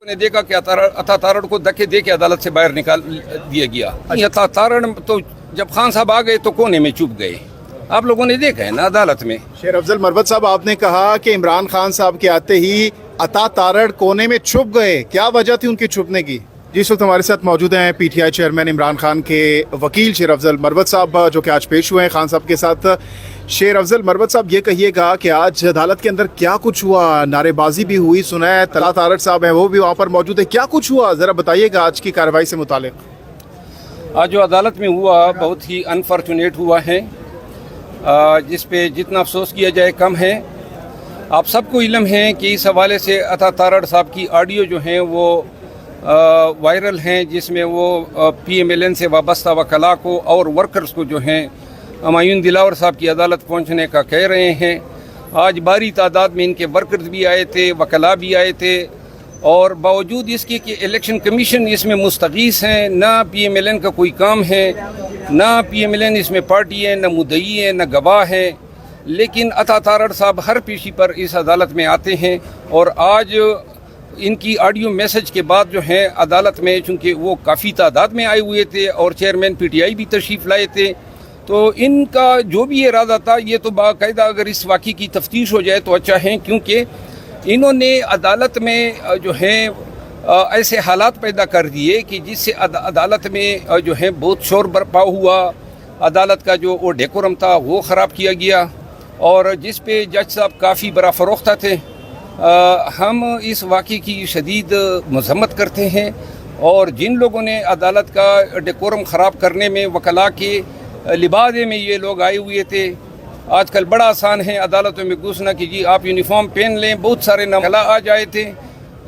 نے دیکھا کہ عطا تارڑ کو دھکے دے کے عدالت سے باہر نکال دیا گیا. عطا تارڑ تو جب خان صاحب آ گئے تو کونے میں چھپ گئے. آپ لوگوں نے دیکھا ہے نا عدالت میں. شیر افضل مروت صاحب، آپ نے کہا کہ عمران خان صاحب کے آتے ہی عطا تارڑ کونے میں چھپ گئے، کیا وجہ تھی ان کے چھپنے کی؟ جی، اس وقت ہمارے ساتھ موجود ہیں P T I chairman Imran Khan کے وکیل شیر افضل مروت صاحب، جو کہ آج پیش ہوئے ہیں خان صاحب کے ساتھ. شیر افضل مروت صاحب، یہ کہیے گا کہ آج عدالت کے اندر کیا کچھ ہوا؟ نعرے بازی بھی ہوئی، سنا ہے عطا تارڑ صاحب ہیں وہ بھی وہاں پر موجود ہے، کیا کچھ ہوا ذرا بتائیے گا آج کی کارروائی سے متعلق. آج جو عدالت میں ہوا بہت ہی انفارچونیٹ ہوا ہے، جس پہ جتنا افسوس کیا جائے کم ہے. آپ سب کو علم ہے کہ اس حوالے سے عطا تارڑ صاحب کی آڈیو جو ہیں وہ وائرل ہیں، جس میں وہ پی ایم ایل این سے وابستہ وکلاء کو اور ورکرز کو جو ہیں ہمایون دلاور صاحب کی عدالت پہنچنے کا کہہ رہے ہیں. آج بھاری تعداد میں ان کے ورکرز بھی آئے تھے، وکلاء بھی آئے تھے، اور باوجود اس کے کہ الیکشن کمیشن اس میں مستغیث ہیں، نہ پی ایم ایل این کا کوئی کام ہے، نہ پی ایم ایل این اس میں پارٹی ہے، نہ مدعی ہے، نہ گواہ ہے، لیکن عطا تارڑ صاحب ہر پیشی پر اس عدالت میں آتے ہیں. اور آج ان کی آڈیو میسج کے بعد جو ہے عدالت میں، چونکہ وہ کافی تعداد میں آئے ہوئے تھے اور چیئرمین پی ٹی آئی بھی تشریف لائے تھے، تو ان کا جو بھی ارادہ تھا یہ تو باقاعدہ اگر اس واقعے کی تفتیش ہو جائے تو اچھا ہے، کیونکہ انہوں نے عدالت میں جو ہے ایسے حالات پیدا کر دیے کہ جس سے عدالت میں جو ہے بہت شور برپا ہوا. عدالت کا جو وہ ڈیکورم تھا وہ خراب کیا گیا، اور جس پہ جج صاحب کافی برا فروختہ تھے. ہم اس واقعے کی شدید مذمت کرتے ہیں، اور جن لوگوں نے عدالت کا ڈیکورم خراب کرنے میں وکلاء کے لبادے میں یہ لوگ آئے ہوئے تھے. آج کل بڑا آسان ہے عدالتوں میں گھسنا کہ جی آپ یونیفارم پہن لیں. بہت سارے وکلاء آ جائے تھے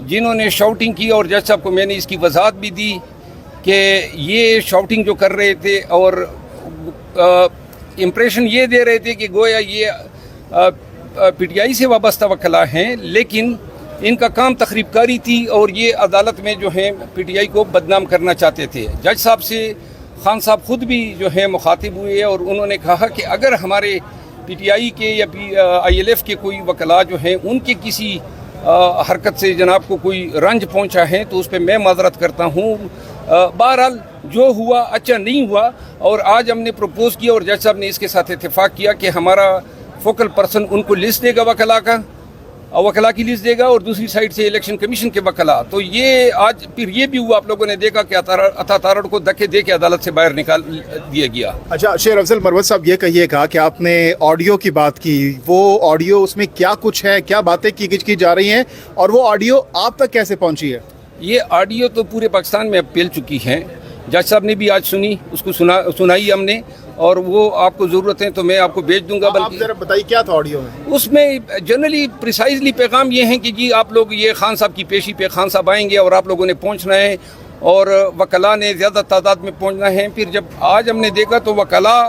جنہوں نے شاؤٹنگ کی، اور جج صاحب کو میں نے اس کی وضاحت بھی دی کہ یہ شاؤٹنگ جو کر رہے تھے اور امپریشن یہ دے رہے تھے کہ گویا یہ پی ٹی آئی سے وابستہ وکلاء ہیں، لیکن ان کا کام تخریب کاری تھی، اور یہ عدالت میں جو ہے پی ٹی آئی کو بدنام کرنا چاہتے تھے. جج صاحب سے خان صاحب خود بھی جو ہے مخاطب ہوئے، اور انہوں نے کہا کہ اگر ہمارے پی ٹی آئی کے یا آئی ایل ایف کے کوئی وکلاء جو ہیں ان کے کسی حرکت سے جناب کو کوئی رنج پہنچا ہے تو اس پہ میں معذرت کرتا ہوں. بہرحال جو ہوا اچھا نہیں ہوا، اور آج ہم نے پروپوز کیا اور جج صاحب نے اس کے ساتھ اتفاق کیا کہ ہمارا فوکل پرسن ان کو لسٹ دے گا وکلاء کی لسٹ دے گا، اور دوسری سائڈ سے الیکشن کمیشن کے وکلاء. تو یہ آج پھر یہ بھی ہوا، آپ لوگوں نے دیکھا کہ عطا تارڑ کو دھکے دے کے عدالت سے باہر نکال دیا گیا. اچھا شیر افضل مروت صاحب، یہ کہیے گا کہ آپ نے آڈیو کی بات کی، وہ آڈیو اس میں کیا کچھ ہے، کیا باتیں کی جا رہی ہیں، اور وہ آڈیو آپ تک کیسے پہنچی ہے؟ یہ آڈیو تو پورے پاکستان میں اب پھیل چکی ہے. جج صاحب نے بھی آج سنی، اس کو سنائی ہم نے، اور وہ آپ کو ضرورت ہے تو میں آپ کو بھیج دوں گا. آپ ذرا بتائیے کیا تھا آڈیو میں؟ اس میں جنرلی پریسائزلی پیغام یہ ہے کہ جی آپ لوگ یہ خان صاحب کی پیشی پہ خان صاحب آئیں گے اور آپ لوگوں نے پہنچنا ہے، اور وکلاء نے زیادہ تعداد میں پہنچنا ہے. پھر جب آج ہم نے دیکھا تو وکلاء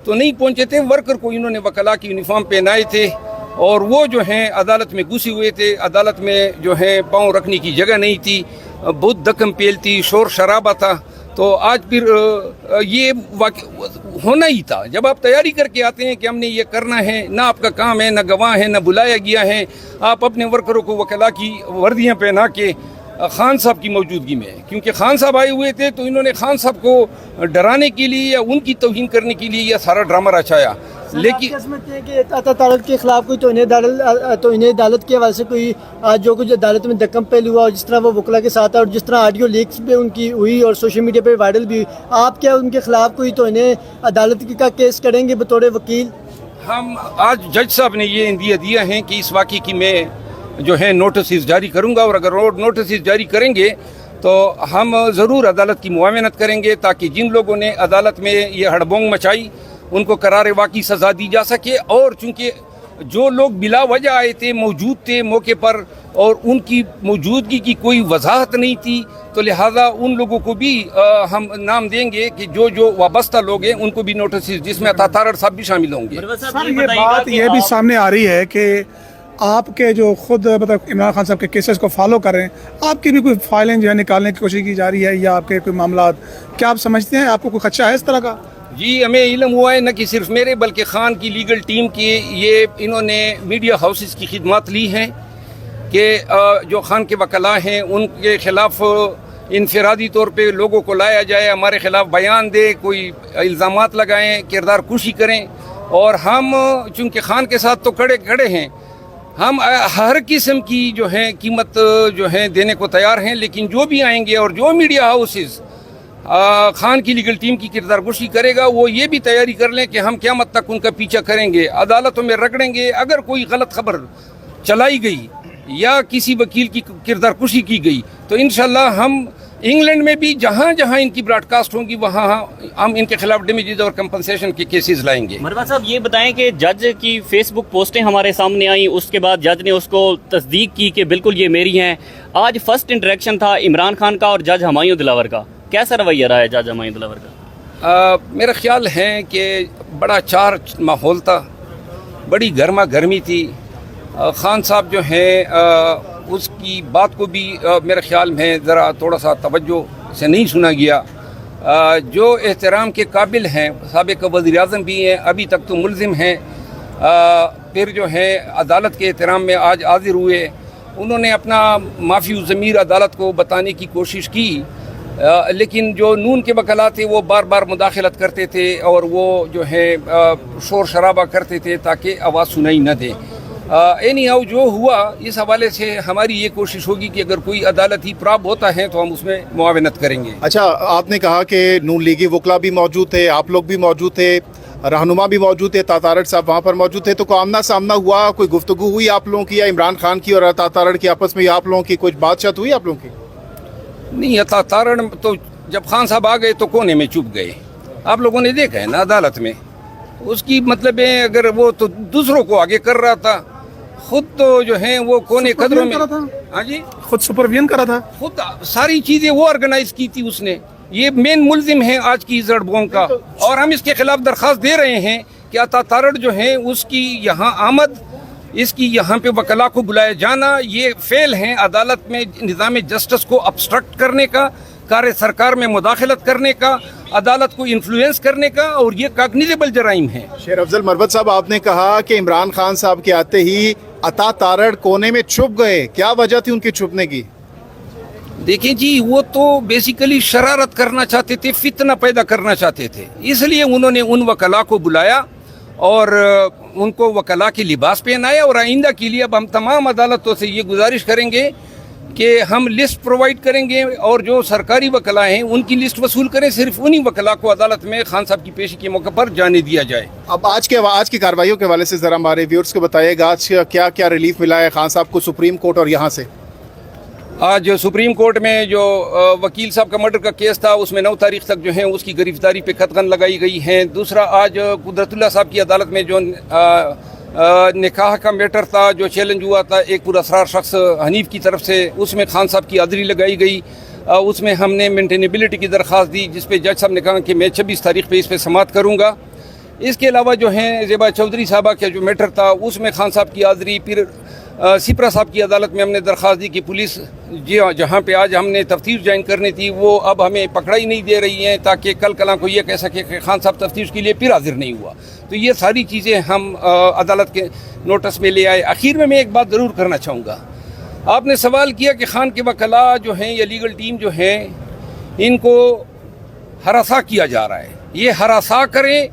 تو نہیں پہنچے تھے، ورکر کو انہوں نے وکلاء کی یونیفارم پہنائے تھے، اور وہ جو ہیں عدالت میں گھسے ہوئے تھے. عدالت میں جو ہے پاؤں رکھنے کی جگہ نہیں تھی، بہت دکم پیل تھی، شور شرابہ تھا. تو آج پھر یہ ہونا ہی تھا. جب آپ تیاری کر کے آتے ہیں کہ ہم نے یہ کرنا ہے، نہ آپ کا کام ہے، نہ گواہ ہے، نہ بلایا گیا ہے، آپ اپنے ورکروں کو وکلاء کی وردیاں پہنا کے خان صاحب کی موجودگی میں، کیونکہ خان صاحب آئے ہوئے تھے تو انہوں نے خان صاحب کو ڈرانے کے لیے یا ان کی توہین کرنے کے لیے یہ سارا ڈرامہ رچایا. لیکن عطا تارڑ کے خلاف کوئی توہین عدالت کے حوالے سے کوئی جو کچھ عدالت میں دکم پہلو ہوا، اور جس طرح وہ وکلاء کے ساتھ اور جس طرح آڈیو لیکس پہ ان کی ہوئی اور سوشل میڈیا پہ وائرل بھی ہوئی، آپ کیا ان کے خلاف کوئی توہین عدالت کا کیس کریں گے بطور وکیل؟ ہم آج جج صاحب نے یہ اندیا دیا ہے کہ اس واقعے کی میں جو ہے نوٹسز جاری کروں گا، اور اگر نوٹسز جاری کریں گے تو ہم ضرور عدالت کی معاونت کریں گے، تاکہ جن لوگوں نے عدالت میں یہ ہڑبونگ مچائی ان کو قرار واقعی سزا دی جا سکے. اور چونکہ جو لوگ بلا وجہ آئے تھے، موجود تھے موقع پر، اور ان کی موجودگی کی کوئی وضاحت نہیں تھی، تو لہذا ان لوگوں کو بھی ہم نام دیں گے کہ جو وابستہ لوگ ہیں ان کو بھی نوٹسز، جس میں عطا تارڑ صاحب بھی شامل ہوں گے. سر یہ بات یہ بھی سامنے آ رہی ہے کہ آپ کے جو خود مطلب عمران خان صاحب کے کیسز کو فالو کر رہے ہیں، آپ کی بھی کوئی فائلیں جو ہے نکالنے کی کوشش کی جا رہی ہے، یا آپ کے کوئی معاملات، کیا آپ سمجھتے ہیں آپ کو کوئی خدشہ ہے اس طرح کا؟ جی ہمیں علم ہوا ہے، نہ کہ صرف میرے بلکہ خان کی لیگل ٹیم کی، یہ انہوں نے میڈیا ہاؤسز کی خدمات لی ہیں کہ جو خان کے وکلاء ہیں ان کے خلاف انفرادی طور پہ لوگوں کو لایا جائے، ہمارے خلاف بیان دے، کوئی الزامات لگائیں، کردار کشی کریں، اور ہم چونکہ خان کے ساتھ تو کھڑے ہیں، ہم ہر قسم کی جو ہے قیمت جو ہے دینے کو تیار ہیں، لیکن جو بھی آئیں گے اور جو میڈیا ہاؤسز خان کی لیگل ٹیم کی کردار کشی کرے گا، وہ یہ بھی تیاری کر لیں کہ ہم قیامت تک ان کا پیچھا کریں گے، عدالتوں میں رگڑیں گے۔ اگر کوئی غلط خبر چلائی گئی یا کسی وکیل کی کردار کشی کی گئی تو انشاءاللہ ہم انگلینڈ میں بھی جہاں جہاں ان کی براڈ کاسٹ ہوں گی وہاں ہم ان کے خلاف ڈیمیجز اور کمپنسیشن کے کیسز لائیں گے۔ مروا صاحب یہ بتائیں کہ جج کی فیس بک پوسٹیں ہمارے سامنے آئیں، اس کے بعد جج نے اس کو تصدیق کی کہ بالکل یہ میری ہیں۔ آج فرسٹ انٹریکشن تھا عمران خان کا اور جج ہمایوں دلاور کا، کیسا رویہ رہا ہے جج ہمایوں دلاور کا؟ میرا خیال ہے کہ بڑا چارج ماحول تھا، بڑی گرما گرمی تھی۔ خان صاحب جو ہیں اس کی بات کو بھی میرے خیال میں ذرا تھوڑا سا توجہ سے نہیں سنا گیا۔ جو احترام کے قابل ہیں، سابق وزیر اعظم بھی ہیں، ابھی تک تو ملزم ہیں، پھر جو ہے عدالت کے احترام میں آج حاضر ہوئے، انہوں نے اپنا معافی الضمیر عدالت کو بتانے کی کوشش کی، لیکن جو نون کے وکلاء تھے وہ بار بار مداخلت کرتے تھے اور وہ جو ہے شور شرابہ کرتے تھے تاکہ آواز سنائی نہ دے۔ اینی ہاؤ جو ہوا، اس حوالے سے ہماری یہ کوشش ہوگی کہ اگر کوئی عدالتی پراب ہوتا ہے تو ہم اس میں معاونت کریں گے۔ اچھا، آپ نے کہا کہ نون لیگی وکلا بھی موجود تھے، آپ لوگ بھی موجود تھے، رہنما بھی موجود تھے، تارڑ صاحب وہاں پر موجود تھے، تو کوئی آمنا سامنا ہوا، کوئی گفتگو ہوئی آپ لوگوں کی، یا عمران خان کی اور تارڑ کی آپس میں، یا آپ لوگوں کی کچھ بات چیت ہوئی آپ لوگوں کی؟ نہیں، تارڑ تو جب خان صاحب آ گئے تو کونے میں چھپ گئے، آپ لوگوں نے دیکھا ہے نا عدالت میں، اس کی مطلب ہے اگر وہ تو دوسروں کو آگے کر رہا تھا، خود تو جو ہیں وہ کونے قدروں میں، ہاں جی، خود سپرویژن کرا تھا، خود ساری چیزیں وہ آرگنائز کی تھی اس نے۔ یہ مین ملزم ہے آج کی زڑ بوم کا، اور ہم اس کے خلاف درخواست دے رہے ہیں کہ عطا تارڑ جو ہیں اس کی یہاں آمد، اس کی یہاں پہ وکلاء کو بلایا جانا، یہ فعل ہیں عدالت میں نظام جسٹس کو ابسٹرکٹ کرنے کا، کار سرکار میں مداخلت کرنے کا، عدالت کو انفلوئنس کرنے کا، اور یہ کاگنیزیبل جرائم ہیں۔ شیر افضل مروت صاحب، آپ نے کہا کہ عمران خان صاحب کے آتے ہی عطا تارڑ کونے میں چھپ گئے، کیا وجہ تھی ان کے چھپنے کی؟ دیکھیں جی، وہ تو بیسیکلی شرارت کرنا چاہتے تھے، فتنہ پیدا کرنا چاہتے تھے، اس لیے انہوں نے ان وکلاء کو بلایا اور ان کو وکلاء کی لباس پہنایا، اور آئندہ کے لیے اب ہم تمام عدالتوں سے یہ گزارش کریں گے کہ ہم لسٹ پرووائڈ کریں گے، اور جو سرکاری وکلاء ہیں ان کی لسٹ وصول کریں، صرف انہی وکلاء کو عدالت میں خان صاحب کی پیشی کے موقع پر جانے دیا جائے۔ اب آج کی کارروائیوں کے حوالے سے ذرا ہمارے ویورز کو بتائیے گا، آج کیا کیا ریلیف ملا ہے خان صاحب کو سپریم کورٹ اور یہاں سے؟ آج سپریم کورٹ میں جو وکیل صاحب کا مرڈر کا کیس تھا، اس میں 9 تاریخ تک جو ہے اس کی گرفتاری پہ قطغن لگائی گئی ہیں۔ دوسرا، آج قدرت اللہ صاحب کی عدالت میں جو نکاح کا میٹر تھا، جو چیلنج ہوا تھا ایک پراسرار شخص حنیف کی طرف سے، اس میں خان صاحب کی حاضری لگائی گئی۔ اس میں ہم نے مینٹینیبلٹی کی درخواست دی، جس پہ جج صاحب نے کہا کہ میں 26 تاریخ پہ اس پہ سماعت کروں گا۔ اس کے علاوہ جو ہیں زیبا چودھری صاحبہ کا جو میٹر تھا، اس میں خان صاحب کی حاضری، پھر سپرا صاحب کی عدالت میں ہم نے درخواست دی کہ پولیس جہاں پہ آج ہم نے تفتیش جوائن کرنی تھی وہ اب ہمیں پکڑائی نہیں دے رہی ہیں، تاکہ کل کلاں کو یہ کہہ سکے کہ خان صاحب تفتیش کے لیے پھر حاضر نہیں ہوا۔ تو یہ ساری چیزیں ہم عدالت کے نوٹس میں لے آئے۔ آخر میں ایک بات ضرور کرنا چاہوں گا، آپ نے سوال کیا کہ خان کے وکلاء جو ہیں یا لیگل ٹیم جو ہیں ان کو ہراساں کیا جا رہا ہے۔ یہ ہراساں کریں،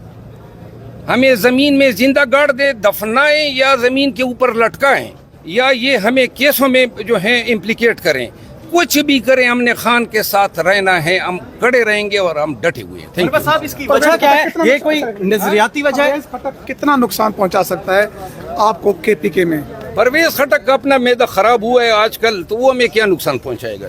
ہمیں زمین میں زندہ گاڑ دے، دفنائیں، یا زمین کے اوپر لٹکائیں، یا یہ ہمیں کیسوں میں جو ہیں امپلیکیٹ کریں، کچھ بھی کریں، ہم نے خان کے ساتھ رہنا ہے، ہم کھڑے رہیں گے اور ہم ڈٹے ہوئے ہیں۔ تھینک یو صاحب، اس کی وجہ کیا ہے؟ یہ کوئی نظریاتی وجہ ہے؟ کتنا نقصان پہنچا سکتا ہے آپ کو کے پی کے میں؟ پرویز خٹک کا اپنا معدہ خراب ہوا ہے آج کل، تو وہ ہمیں کیا نقصان پہنچائے گا؟